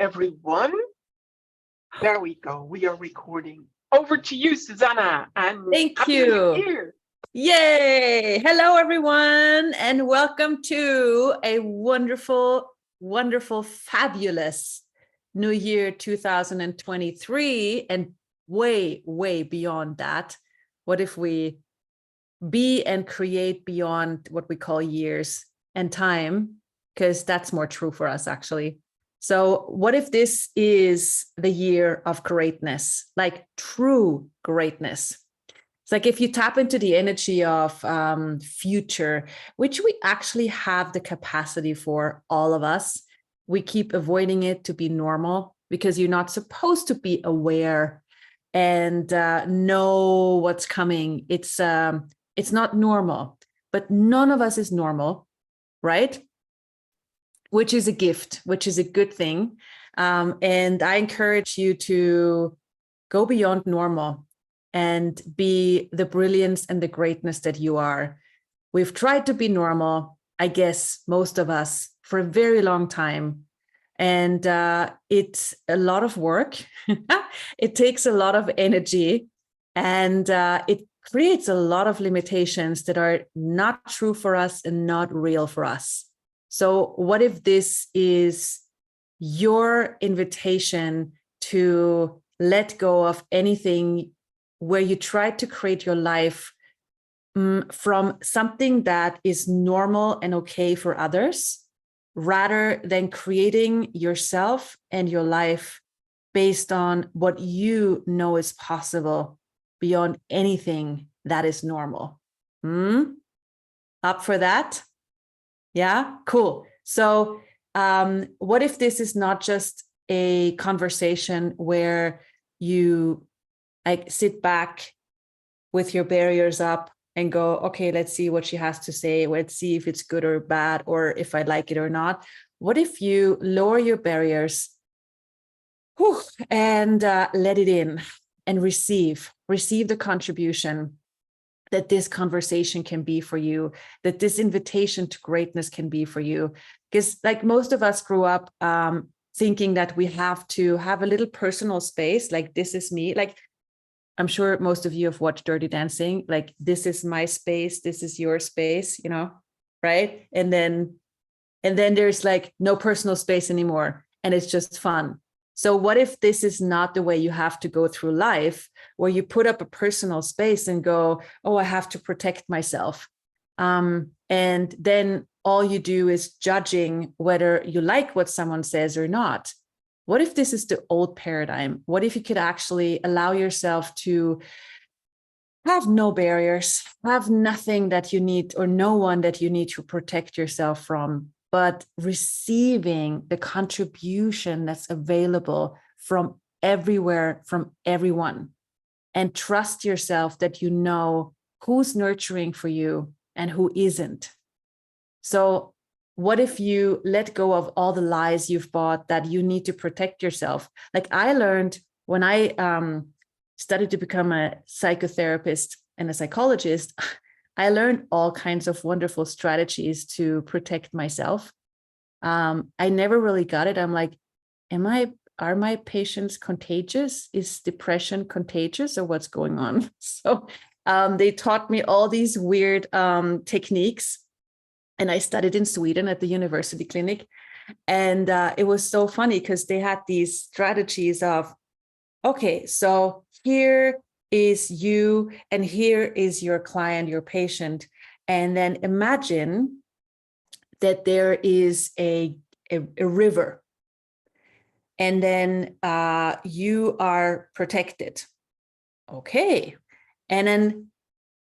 everyone. There we go. We are recording. Over to you, Susanna. And thank Happy you. New Year. Yay. Hello, everyone, and welcome to a wonderful, wonderful, fabulous New Year 2023. And way, way beyond that. What if we be and create beyond what we call years and time? Because that's more true for us, actually. So what if this is the year of greatness, like true greatness? It's like if you tap into the energy of future, which we actually have the capacity for, all of us, we keep avoiding it to be normal because you're not supposed to be aware and know what's coming. It's not normal, but none of us is normal, right? Which is a gift, which is a good thing. And I encourage you to go beyond normal and be the brilliance and the greatness that you are. We've tried to be normal, I guess, most of us, for a very long time. And it's a lot of work. It takes a lot of energy, and it creates a lot of limitations that are not true for us and not real for us. So what if this is your invitation to let go of anything where you try to create your life from something that is normal and okay for others, rather than creating yourself and your life based on what you know is possible beyond anything that is normal? Up for that? Yeah, cool. So what if this is not just a conversation where you like sit back with your barriers up and go, okay, let's see what she has to say. Let's see if it's good or bad, or if I like it or not. What if you lower your barriers and let it in and receive the contribution that this conversation can be for you, that this invitation to greatness can be for you? Because like most of us grew up thinking that we have to have a little personal space, like this is me. Like I'm sure most of you have watched Dirty Dancing, like this is my space, this is your space, you know, right? And then there's like no personal space anymore, and it's just fun. So what if this is not the way you have to go through life, where you put up a personal space and go, oh, I have to protect myself. And then all you do is judging whether you like what someone says or not. What if this is the old paradigm? What if you could actually allow yourself to have no barriers, have nothing that you need or no one that you need to protect yourself from, but receiving the contribution that's available from everywhere, from everyone, and trust yourself that you know who's nurturing for you and who isn't. So what if you let go of all the lies you've bought that you need to protect yourself? Like I learned when I studied to become a psychotherapist and a psychologist, I learned all kinds of wonderful strategies to protect myself. I never really got it. I'm like, are my patients contagious? Is depression contagious, or what's going on? So they taught me all these weird techniques, and I studied in Sweden at the university clinic. And it was so funny because they had these strategies of, okay, so here is you, and here is your client, your patient. And then imagine that there is a river, and then you are protected. Okay. And then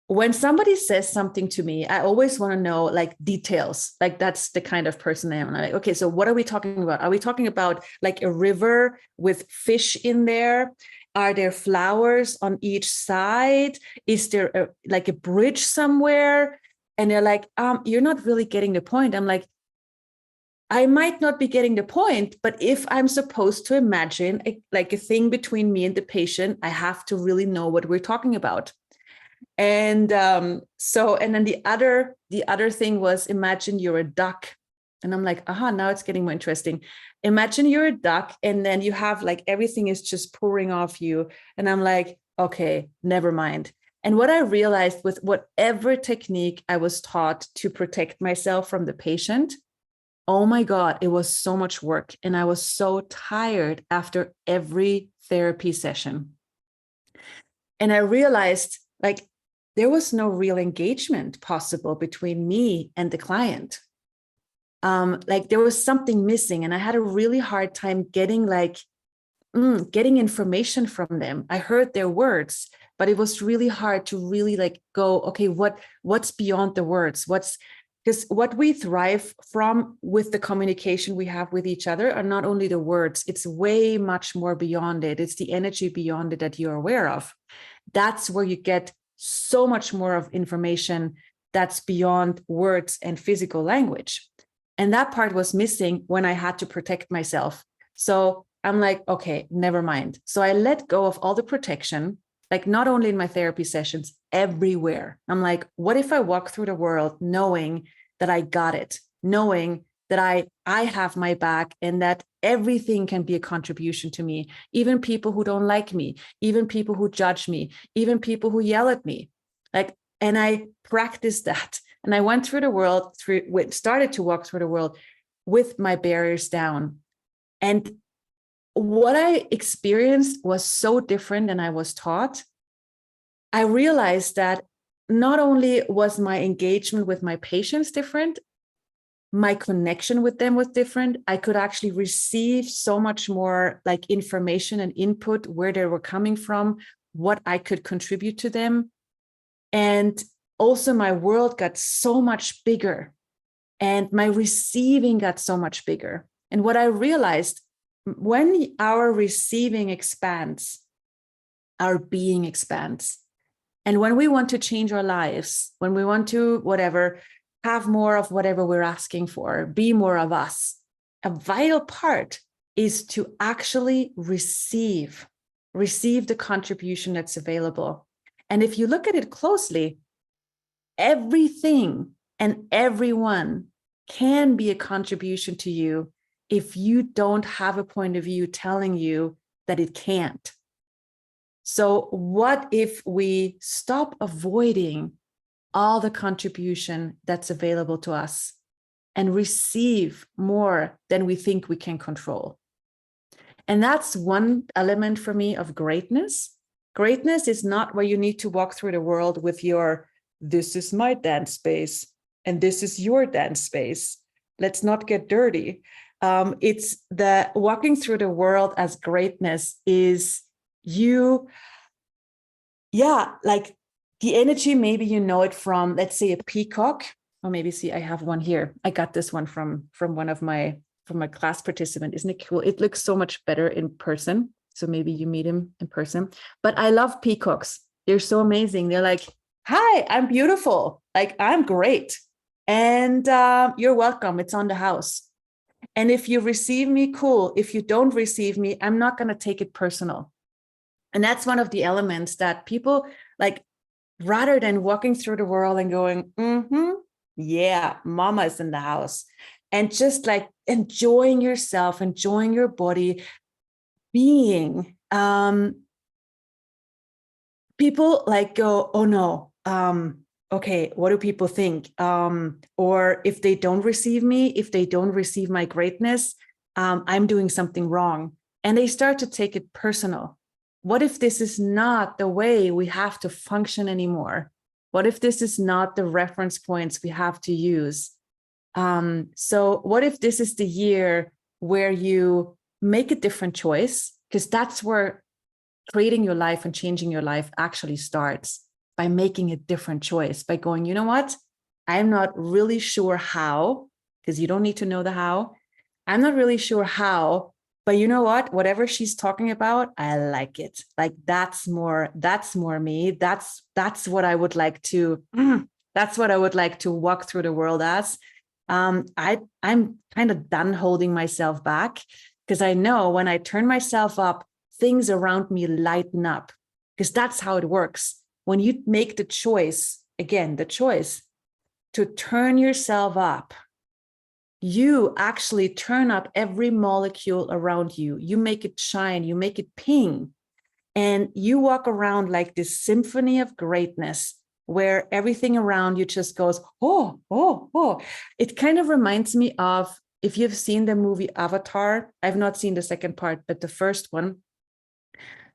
when somebody says something to me, I always want to know like details. Like that's the kind of person I am. I'm like, okay, so what are we talking about? Are we talking about like a river with fish in there? Are there flowers on each side? Is there like a bridge somewhere? And they're like, you're not really getting the point. I'm like, I might not be getting the point, but if I'm supposed to imagine like a thing between me and the patient, I have to really know what we're talking about. And and then the other thing was, imagine you're a duck And I'm like, aha, now it's getting more interesting. Imagine you're a duck and then you have like everything is just pouring off you. And I'm like, okay, never mind. And what I realized with whatever technique I was taught to protect myself from the patient, oh my God, it was so much work. And I was so tired after every therapy session. And I realized like there was no real engagement possible between me and the client. Like there was something missing, and I had a really hard time getting getting information from them. I heard their words, but it was really hard to really like go, okay, what's beyond the words? Because what we thrive from with the communication we have with each other are not only the words, it's way much more beyond it. It's the energy beyond it that you're aware of. That's where you get so much more of information that's beyond words and physical language. And that part was missing when I had to protect myself. So I'm like, okay, never mind. So I let go of all the protection, like not only in my therapy sessions, everywhere. I'm like, what if I walk through the world knowing that I got it, knowing that I have my back and that everything can be a contribution to me, even people who don't like me, even people who judge me, even people who yell at me. And I practiced that. And I went through the world, started to walk through the world with my barriers down. And what I experienced was so different than I was taught. I realized that not only was my engagement with my patients different, my connection with them was different. I could actually receive so much more like information and input, where they were coming from, what I could contribute to them. And also my world got so much bigger and my receiving got so much bigger. And what I realized, when our receiving expands, our being expands. And when we want to change our lives, when we want to, whatever, have more of whatever we're asking for, be more of us, a vital part is to actually receive the contribution that's available. And if you look at it closely, everything and everyone can be a contribution to you if you don't have a point of view telling you that it can't. So what if we stop avoiding all the contribution that's available to us and receive more than we think we can control? And that's one element for me of greatness. Greatness is not where you need to walk through the world with your, this is my dance space and this is your dance space. Let's not get dirty. It's the walking through the world as greatness is you, like the energy, maybe you know it from, let's say, a peacock, or maybe see, I have one here. I got this one from one of my class participant. Isn't it cool? It looks so much better in person. So maybe you meet him in person. But I love peacocks. They're so amazing. They're like, hi, I'm beautiful. Like, I'm great. And you're welcome. It's on the house. And if you receive me, cool. If you don't receive me, I'm not going to take it personal. And that's one of the elements that people like, rather than walking through the world and going, yeah, mama is in the house. And just like enjoying yourself, enjoying your body, being, people like go, oh no, okay, what do people think? Or if they don't receive me, if they don't receive my greatness, I'm doing something wrong. And they start to take it personal. What if this is not the way we have to function anymore? What if this is not the reference points we have to use? So what if this is the year where you make a different choice? Because that's where creating your life and changing your life actually starts, by making a different choice, by going, you know what? I'm not really sure how, because you don't need to know the how. I'm not really sure how, but you know what? Whatever she's talking about, I like it. Like that's more me. That's what I would like to, that's what I would like to walk through the world as. I'm kind of done holding myself back, because I know when I turn myself up, things around me lighten up, because that's how it works. When you make the choice, again, the choice to turn yourself up, you actually turn up every molecule around you. You make it shine, you make it ping, and you walk around like this symphony of greatness where everything around you just goes, oh, oh, oh. It kind of reminds me of, if you've seen the movie Avatar. I've not seen the second part, but the first one,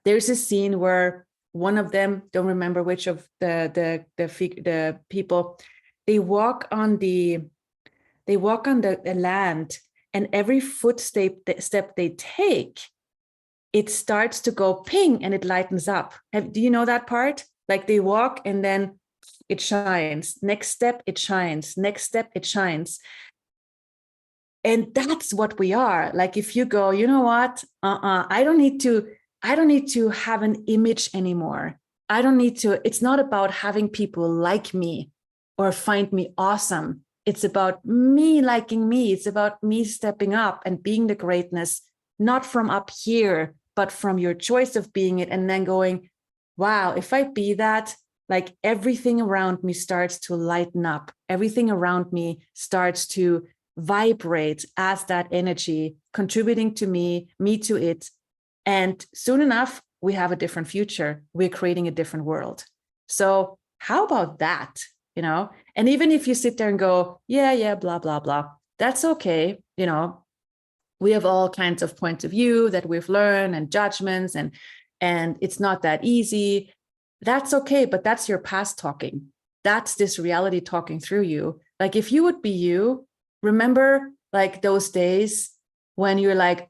there's a scene where one of them, don't remember which of the people, they walk on the land, and every footstep they take, it starts to go ping and it lightens up. Do you know that part? Like they walk and then it shines. Next step, it shines. Next step, it shines. And that's what we are. Like if you go, you know what? I don't need to have an image anymore. I don't need to, it's not about having people like me or find me awesome. It's about me liking me. It's about me stepping up and being the greatness, not from up here, but from your choice of being it. And then going, wow, if I be that, like everything around me starts to lighten up. Everything around me starts to vibrate as that energy, contributing to me to it. And soon enough, we have a different future. We're creating a different world. So how about that? You know, and even if you sit there and go, yeah, blah, blah, blah, that's okay. You know, we have all kinds of points of view that we've learned and judgments, and it's not that easy. That's okay, but that's your past talking. That's this reality talking through you. Like if you would be you, remember like those days when you're like,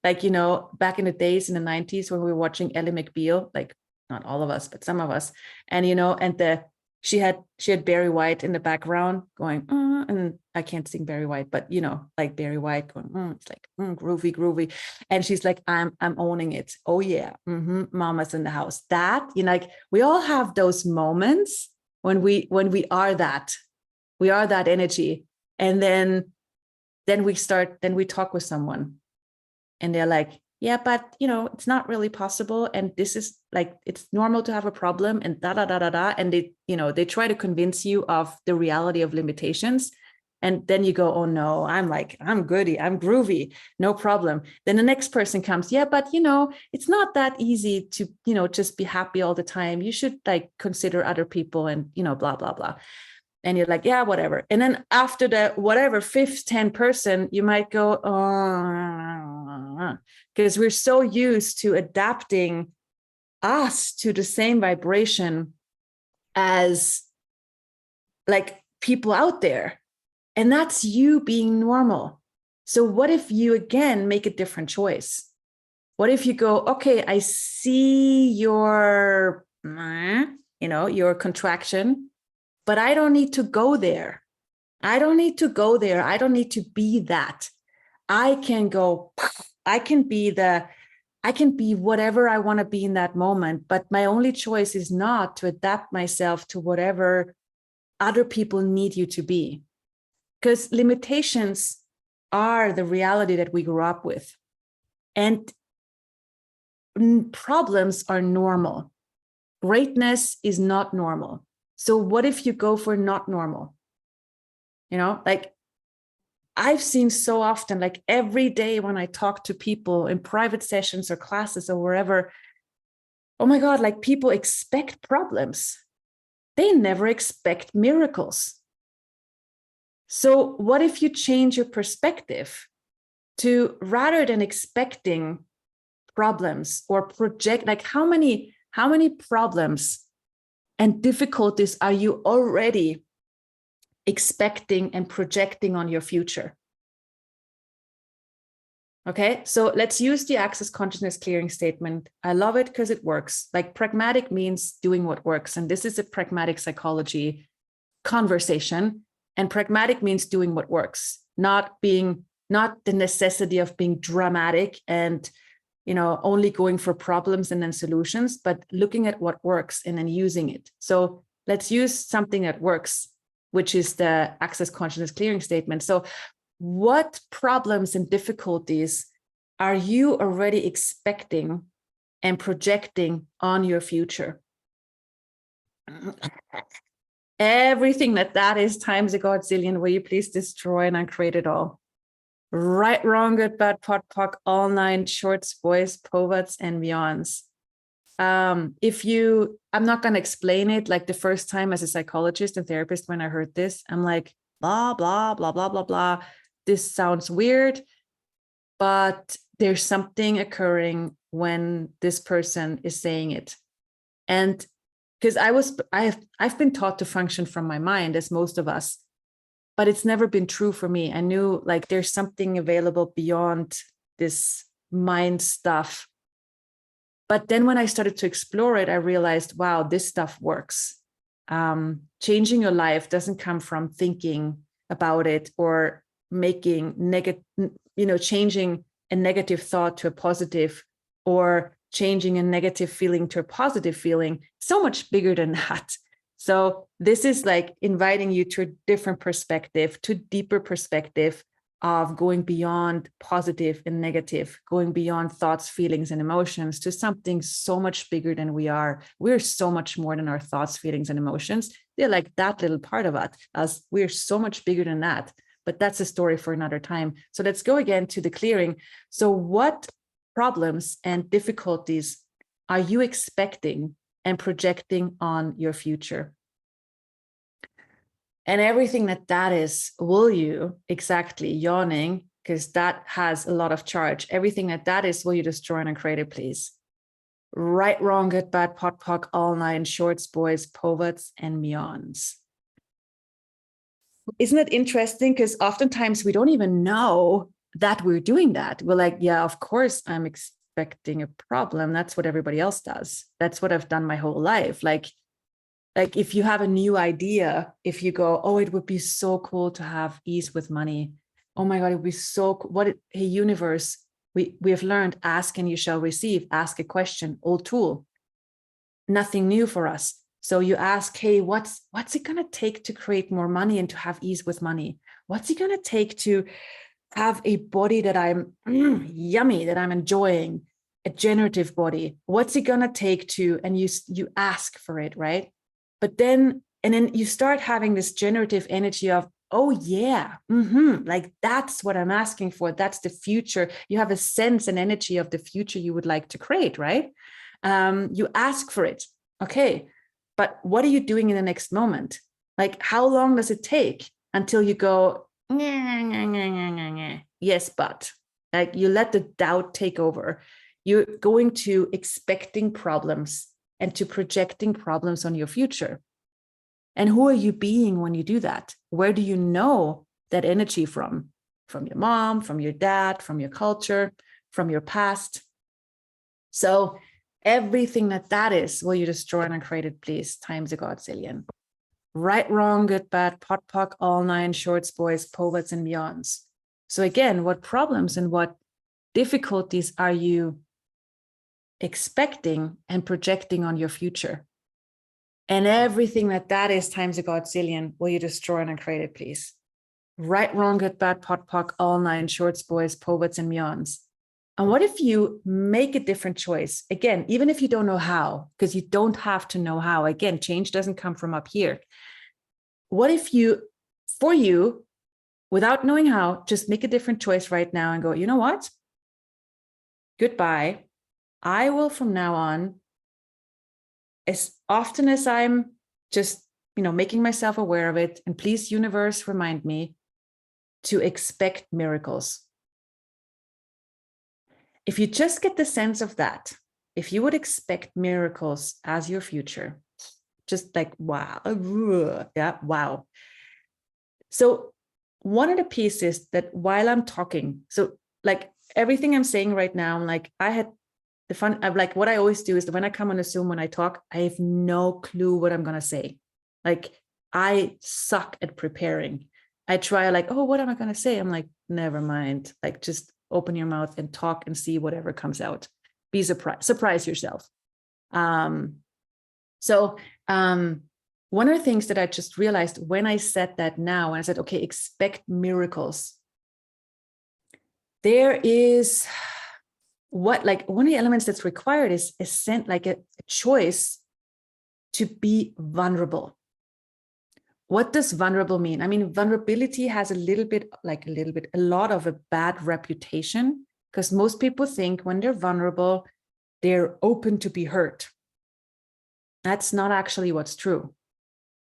like, you know, back in the days in the 90s when we were watching Ellie McBeal, like not all of us, but some of us. And, you know, and she had Barry White in the background going, and I can't sing Barry White, but you know, like Barry White going, it's like groovy. And she's like, I'm owning it. Oh yeah. Mama's in the house. That, you know, like we all have those moments when we are that, energy. And then we talk with someone and they're like, yeah, but you know, it's not really possible. And this is like, it's normal to have a problem and da. And they, you know, they try to convince you of the reality of limitations. And then you go, oh no, I'm goody, I'm groovy, no problem. Then the next person comes, yeah, but you know, it's not that easy to, you know, just be happy all the time. You should like consider other people and, you know, blah, blah, blah. And you're like, yeah, whatever. And then after the whatever 5th, 10th person, you might go, oh, because we're so used to adapting us to the same vibration as like people out there. And that's you being normal. So what if you again make a different choice? What if you go, okay, I see your, you know, your contraction, but I don't need to go there. I don't need to be that. I can go, I can be whatever I want to be in that moment. But my only choice is not to adapt myself to whatever other people need you to be. Because limitations are the reality that we grew up with. And problems are normal. Greatness is not normal. So what if you go for not normal? You know, like I've seen so often, like every day when I talk to people in private sessions or classes or wherever, oh my God, like people expect problems. They never expect miracles. So what if you change your perspective to, rather than expecting problems or project, like how many problems and difficulties are you already expecting and projecting on your future? Okay, so let's use the Access Consciousness Clearing Statement. I love it because it works. Like pragmatic means doing what works. And this is a pragmatic psychology conversation. And pragmatic means doing what works, not the necessity of being dramatic and, you know, only going for problems and then solutions, but looking at what works and then using it. So let's use something that works, which is the Access Consciousness Clearing Statement. So what problems and difficulties are you already expecting and projecting on your future? everything that is times a godzillion, will you please destroy and uncreate it all? Right, wrong, good, bad, pot, pock, all nine, shorts, boys, povats, and beyonds. I'm not going to explain it. Like the first time as a psychologist and therapist, when I heard this, I'm like, blah, blah, blah, blah, blah, blah. This sounds weird, but there's something occurring when this person is saying it. And because I've been taught to function from my mind, as most of us, but it's never been true for me. I knew like there's something available beyond this mind stuff. But then when I started to explore it, I realized, wow, this stuff works. Changing your life doesn't come from thinking about it or making changing a negative thought to a positive, or changing a negative feeling to a positive feeling. So much bigger than that. So this is like inviting you to a different perspective, to deeper perspective of going beyond positive and negative, going beyond thoughts, feelings, and emotions to something so much bigger than we are. We're so much more than our thoughts, feelings, and emotions. They're like that little part of us. We're so much bigger than that. But that's a story for another time. So let's go again to the clearing. So what problems and difficulties are you expecting and projecting on your future? And everything that is, will you, exactly, yawning, because that has a lot of charge. Everything that is, will you destroy and uncreate it, please? Right, wrong, good, bad, pot, pock, all nine, shorts, boys, povats, and beyonds. Isn't it interesting? Because oftentimes we don't even know that we're doing that. We're like, yeah, of course I'm expecting a problem. That's what everybody else does. That's what I've done my whole life. Like if you have a new idea, if you go, oh, it would be so cool to have ease with money. Oh my God, it would be so cool. Hey, universe, we have learned, ask and you shall receive. Ask a question, old tool. Nothing new for us. So you ask, hey, what's it going to take to create more money and to have ease with money? What's it going to take to have a body that I'm yummy, that I'm enjoying, a generative body? What's it going to take to, and you ask for it, right? But then you start having this generative energy of, oh yeah, like that's what I'm asking for. That's the future. You have a sense and energy of the future you would like to create, right? You ask for it. Okay. But what are you doing in the next moment? Like, how long does it take until you go, yes, but like you let the doubt take over. You're going to expecting problems and to projecting problems on your future. And who are you being when you do that? Where do you know that energy from? From your mom, from your dad, from your culture, from your past. So everything that is, will you destroy and uncreate it, please, times a godzillion. Right, wrong, good, bad, pot, pock, all nine, shorts, boys, povats, and beyonds. So again, what problems and what difficulties are you expecting and projecting on your future? And everything that is times a godzillion, will you destroy and uncreate it, please? Right, wrong, good, bad, pot, pock, all nine, shorts, boys, povats, and beyonds. And what if you make a different choice? Again, even if you don't know how, because you don't have to know how. Again, change doesn't come from up here. What if you, without knowing how, just make a different choice right now and go, you know what? Goodbye. I will from now on, as often as I'm just, making myself aware of it, and please, universe, remind me to expect miracles. If you just get the sense of that, if you would expect miracles as your future, just like, wow, yeah, wow. So one of the pieces that while I'm talking, so like everything I'm saying right now, I'm like, I had the fun of like, what I always do is that when I come on a Zoom, when I talk, I have no clue what I'm going to say. Like I suck at preparing. I try like, oh, what am I going to say? I'm like, never mind. Like just open your mouth and talk and see whatever comes out. Be surprise yourself. So one of the things that I just realized when I said that now, and I said, okay, expect miracles. There is one of the elements that's required is a choice to be vulnerable. what does vulnerable mean? I mean, vulnerability has a lot of a bad reputation, because most people think when they're vulnerable, they're open to be hurt. That's not actually what's true.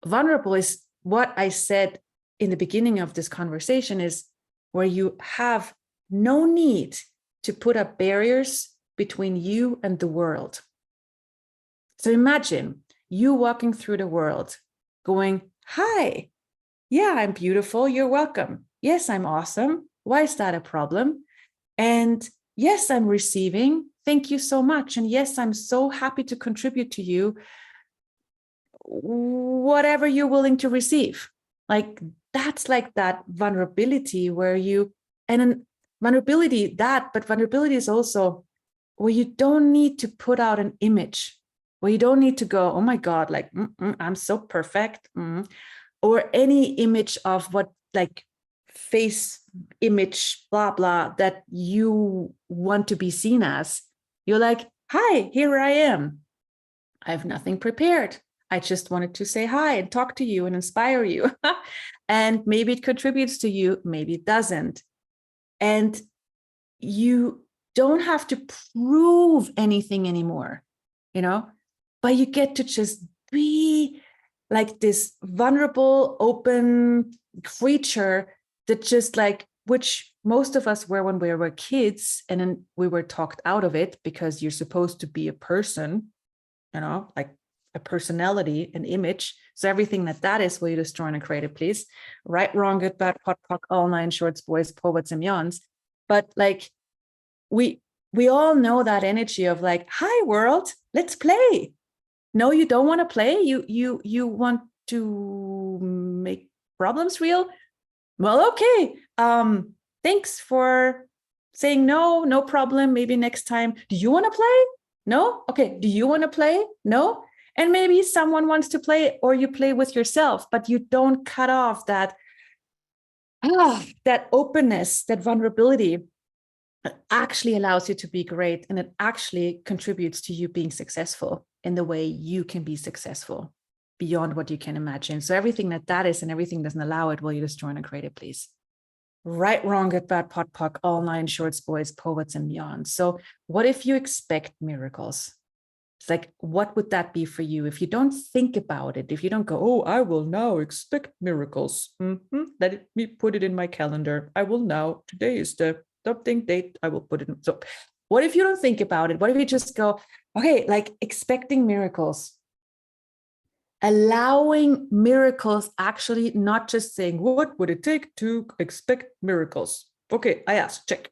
Vulnerable is what I said in the beginning of this conversation, is where you have no need to put up barriers between you and the world. So imagine you walking through the world going, hi, yeah, I'm beautiful. You're welcome. Yes, I'm awesome. Why is that a problem? And yes, I'm receiving. Thank you so much. And yes, I'm so happy to contribute to you. Whatever you're willing to receive. Like that's like that vulnerability where you, and then vulnerability, but vulnerability is also where you don't need to put out an image, where you don't need to go, oh my God, like, I'm so perfect. Or any image of what, like face image, blah, blah, that you want to be seen as. You're like, hi, here I am. I have nothing prepared. I just wanted to say hi and talk to you and inspire you. And maybe it contributes to you, maybe it doesn't. And you don't have to prove anything anymore, but you get to just be like this vulnerable, open creature that just like, which most of us were when we were kids, and then we were talked out of it because you're supposed to be a person, like a personality, an image. So everything that is, will you destroy and create it, please? Right, wrong, good, bad, pot, pock, all nine shorts, boys, poets, and yawns. But like, we all know that energy of like, hi world, let's play. No, you don't want to play. You want to make problems real. Well, okay. Thanks for saying no problem. Maybe next time. Do you want to play? No? Okay. Do you want to play? No? And maybe someone wants to play, or you play with yourself, but you don't cut off that openness, that vulnerability. It actually allows you to be great, and it actually contributes to you being successful in the way you can be successful beyond what you can imagine. So everything that is and everything doesn't allow it, will you destroy and create it, please? Right, wrong, good, bad, pot, pock, all nine shorts, boys, poets, and beyond. So what if you expect miracles? It's like, what would that be for you if you don't think about it? If you don't go, oh, I will now expect miracles. Let me put it in my calendar. I will now. Today is the something date. I will put it in. So what if you don't think about it? What if you just go, okay, like expecting miracles, allowing miracles, actually not just saying, what would it take to expect miracles? Okay, I asked, check.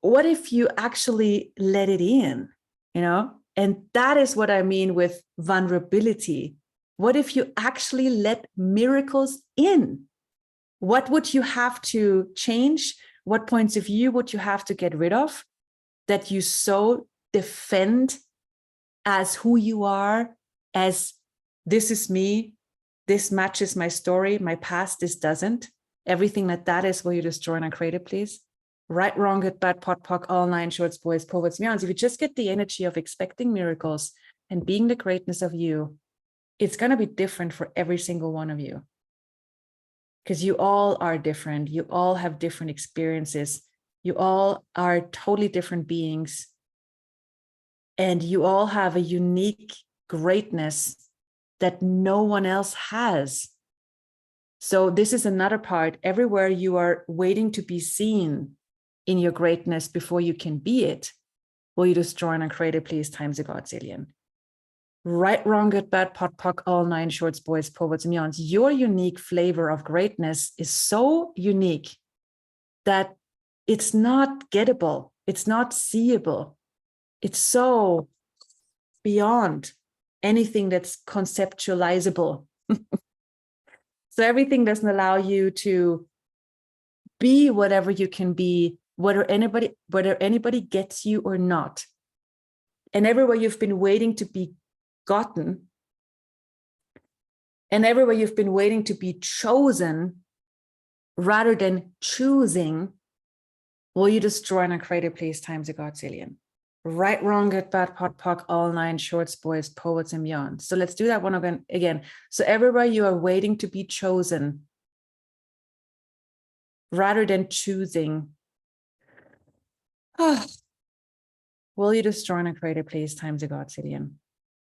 What if you actually let it in, And that is what I mean with vulnerability. What if you actually let miracles in? What would you have to change? What points of view would you have to get rid of that you so defend as who you are, as this is me, this matches my story, my past, this doesn't? Everything that is, will you destroy and create it, please? Right, wrong, good, bad, pot, pock, all nine shorts, boys, poets, beyonds. If you just get the energy of expecting miracles and being the greatness of you, it's going to be different for every single one of you. Because you all are different. You all have different experiences. You all are totally different beings. And you all have a unique greatness that no one else has. So this is another part. Everywhere you are waiting to be seen in your greatness before you can be it, will you destroy and create it, please, times a godzillion? Right, wrong, good, bad, pot, pock, all nine shorts, boys, poets, and beyonds. Your unique flavor of greatness is so unique that it's not gettable. It's not seeable. It's so beyond anything that's conceptualizable. So everything doesn't allow you to be whatever you can be, whether anybody gets you or not. And everywhere you've been waiting to be gotten, and everywhere you've been waiting to be chosen rather than choosing, will you destroy and create a place times a godzillion? Right, wrong, good, bad, pot, pock, all nine, shorts, boys, poets, and beyond. So let's do that one again. So everywhere you are waiting to be chosen rather than choosing. Will you destroy and create a place times a Godzillion?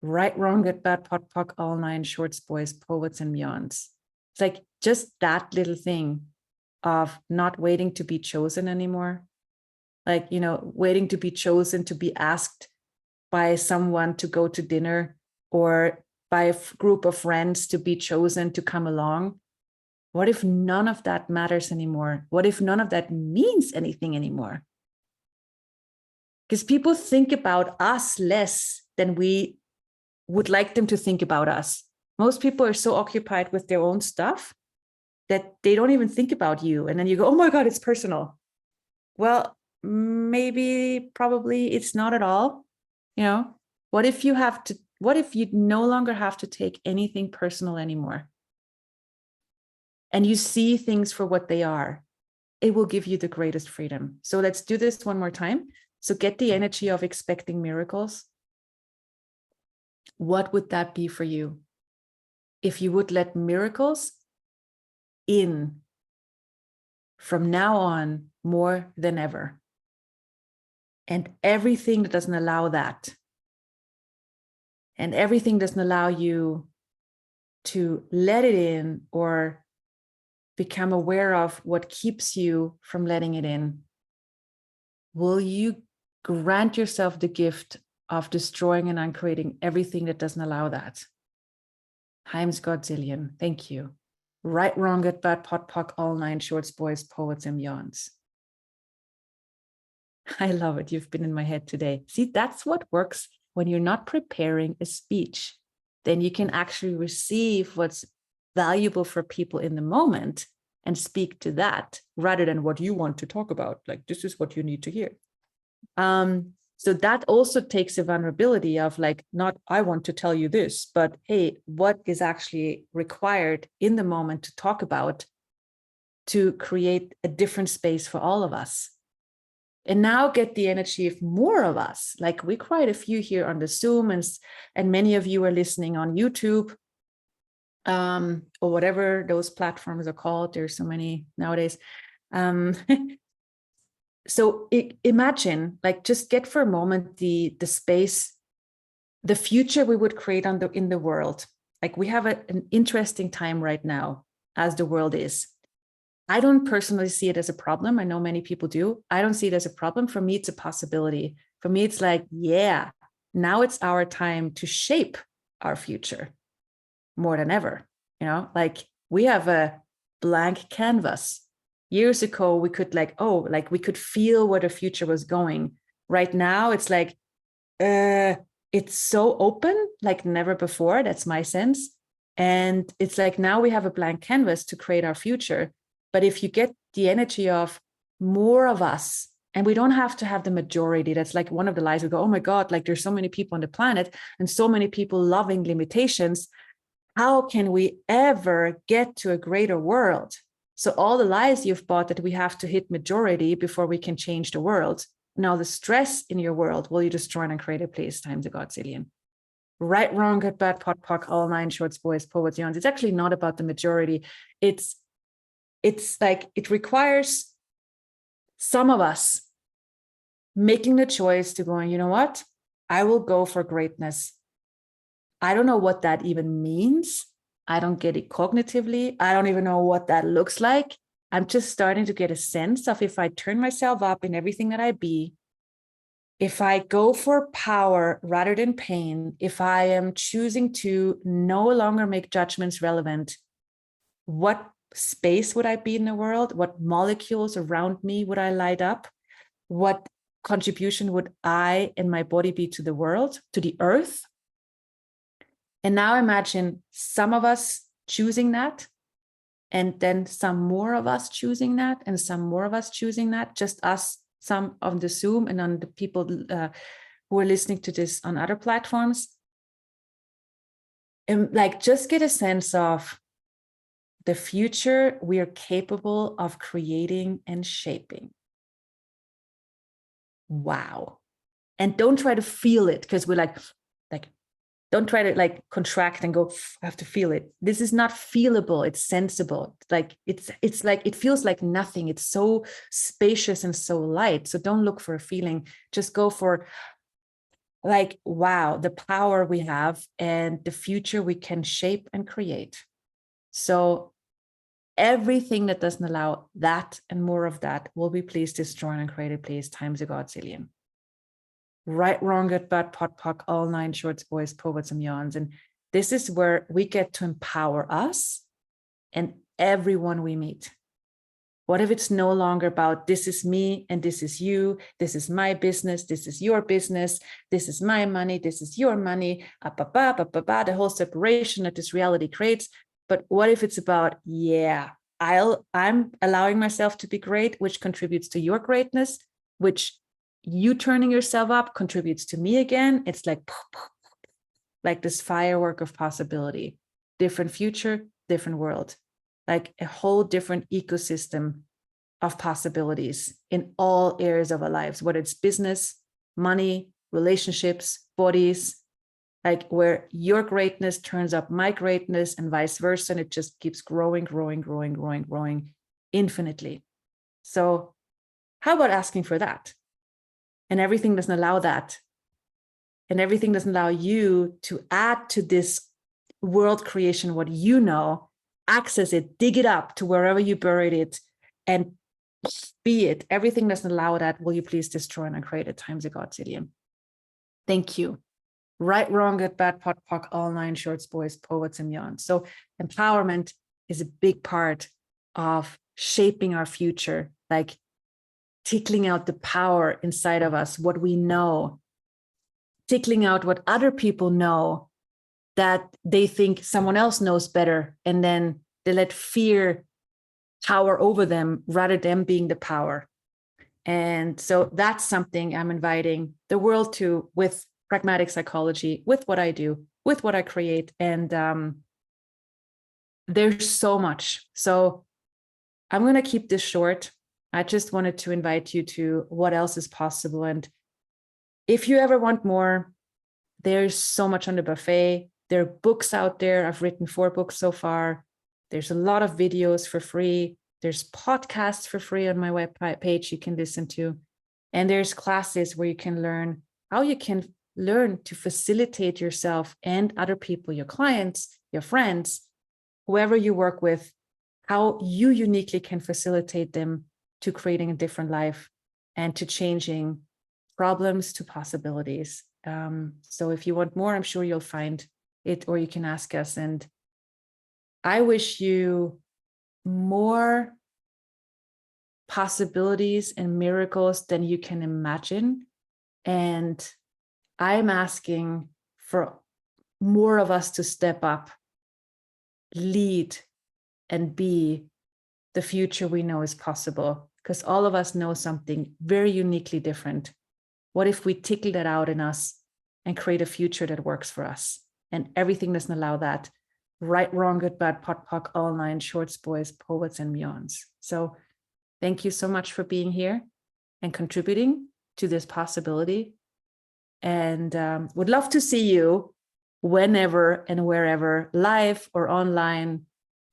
Right, wrong, good, bad, pot, pock, all nine, shorts, boys, poets, and beyonds. It's like just that little thing of not waiting to be chosen anymore. Like, waiting to be chosen, to be asked by someone to go to dinner, or by a group of friends to be chosen to come along. What if none of that matters anymore? What if none of that means anything anymore? Because people think about us less than we would like them to think about us. Most people are so occupied with their own stuff that they don't even think about you. And then you go, oh my God, it's personal. Well, maybe, probably it's not at all. What if you no longer have to take anything personal anymore? And you see things for what they are. It will give you the greatest freedom. So let's do this one more time. So get the energy of expecting miracles. What would that be for you? If you would let miracles in from now on more than ever. And everything that doesn't allow that, and everything doesn't allow you to let it in or become aware of what keeps you from letting it in, will you grant yourself the gift of destroying and uncreating everything that doesn't allow that? Times Godzillion. Thank you. Right, wrong, good, bad, pot, pock, all nine, shorts, boys, poets, and beyonds. I love it. You've been in my head today. See, that's what works when you're not preparing a speech. Then you can actually receive what's valuable for people in the moment and speak to that rather than what you want to talk about. Like, this is what you need to hear. So that also takes a vulnerability of like, not, I want to tell you this, but hey, what is actually required in the moment to talk about to create a different space for all of us. And now get the energy of more of us. Like, we quite a few here on the Zoom, and many of you are listening on YouTube, or whatever those platforms are called. There's so many nowadays. So imagine, like, just get for a moment the space, the future we would create in the world. Like, we have an interesting time right now as the world is. I don't personally see it as a problem. I know many people do. I don't see it as a problem. For me, it's a possibility. For me, it's like, yeah, now it's our time to shape our future more than ever. Like, we have a blank canvas. Years ago, we could we could feel where the future was going. Right now, it's like, it's so open, like never before. That's my sense. And it's like, now we have a blank canvas to create our future. But if you get the energy of more of us, and we don't have to have the majority, that's like one of the lies. We go, oh my God, like, there's so many people on the planet and so many people loving limitations. How can we ever get to a greater world? So all the lies you've bought that we have to hit majority before we can change the world. Now the stress in your world, will you destroy and create a place times a Godzillion? Right, wrong, good, bad, pot, pock, all nine, shorts, boys, poets, beyond. It's actually not about the majority. It's like, it requires some of us making the choice to go, you know what? I will go for greatness. I don't know what that even means. I don't get it cognitively. I don't even know what that looks like. I'm just starting to get a sense of, if I turn myself up in everything that I be, if I go for power rather than pain, if I am choosing to no longer make judgments relevant, what space would I be in the world? What molecules around me would I light up? What contribution would I and my body be to the world, to the earth? And now imagine some of us choosing that, and then some more of us choosing that, and some more of us choosing that, just us, some on the Zoom and on the people who are listening to this on other platforms. And like, just get a sense of the future we are capable of creating and shaping. Wow. And don't try to feel it, because we're like, don't try to like contract and go, I have to feel it. This is not feelable. It's sensible. Like it's like, it feels like nothing. It's so spacious and so light. So don't look for a feeling. Just go for like, wow, the power we have and the future we can shape and create. So everything that doesn't allow that and more of that will be please destroy and create it, please, times a godzillion. Right, wrong, good, bad, pot, pock, all nine shorts, boys, poets, and yawns. And this is where we get to empower us and everyone we meet. What if it's no longer about this is me and this is you, this is my business, this is your business, this is my money, this is your money, the whole separation that this reality creates. But what if it's about, yeah, I'm allowing myself to be great, which contributes to your greatness, which you turning yourself up contributes to me again. It's like this firework of possibility, different future, different world, like a whole different ecosystem of possibilities in all areas of our lives, whether it's business, money, relationships, bodies, like where your greatness turns up my greatness and vice versa. And it just keeps growing infinitely. So how about asking for that? And everything doesn't allow that. And everything doesn't allow you to add to this world creation what you know, access it, dig it up to wherever you buried it, and be it. Everything doesn't allow that. Will you please destroy and create it times a godzillion? Thank you. Right, wrong, good, bad, pot, pock, all nine shorts, boys, poets, and yawns. So empowerment is a big part of shaping our future, like tickling out the power inside of us, what we know, tickling out what other people know that they think someone else knows better. And then they let fear tower over them rather than being the power. And so that's something I'm inviting the world to with pragmatic psychology, with what I do, with what I create. And there's so much. So I'm going to keep this short. I just wanted to invite you to what else is possible. And if you ever want more, there's so much on the buffet. There are books out there. I've written 4 books so far. There's a lot of videos for free. There's podcasts for free on my web page you can listen to. And there's classes where you can learn how you can learn to facilitate yourself and other people, your clients, your friends, whoever you work with, how you uniquely can facilitate them to creating a different life and to changing problems to possibilities. So if you want more, I'm sure you'll find it, or you can ask us. And I wish you more possibilities and miracles than you can imagine. And I'm asking for more of us to step up, lead, and be the future we know is possible, because all of us know something very uniquely different. What if we tickle that out in us and create a future that works for us? And everything doesn't allow that. Right, wrong, good, bad, pot, pock, all nine shorts, boys, poets, and beyonds. So thank you so much for being here and contributing to this possibility. And would love to see you whenever and wherever, live or online.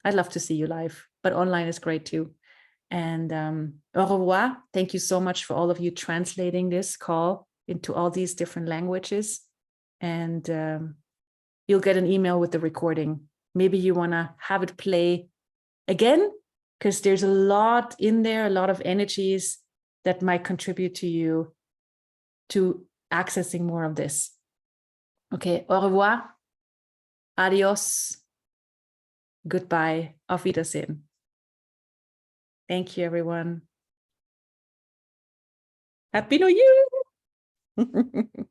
I'd love to see you live, but online is great too. And au revoir. Thank you so much for all of you translating this call into all these different languages. And you'll get an email with the recording. Maybe you want to have it play again, because there's a lot in there, a lot of energies that might contribute to you to accessing more of this. Okay, au revoir, adios, goodbye, auf Wiedersehen. Thank you, everyone. Happy New Year!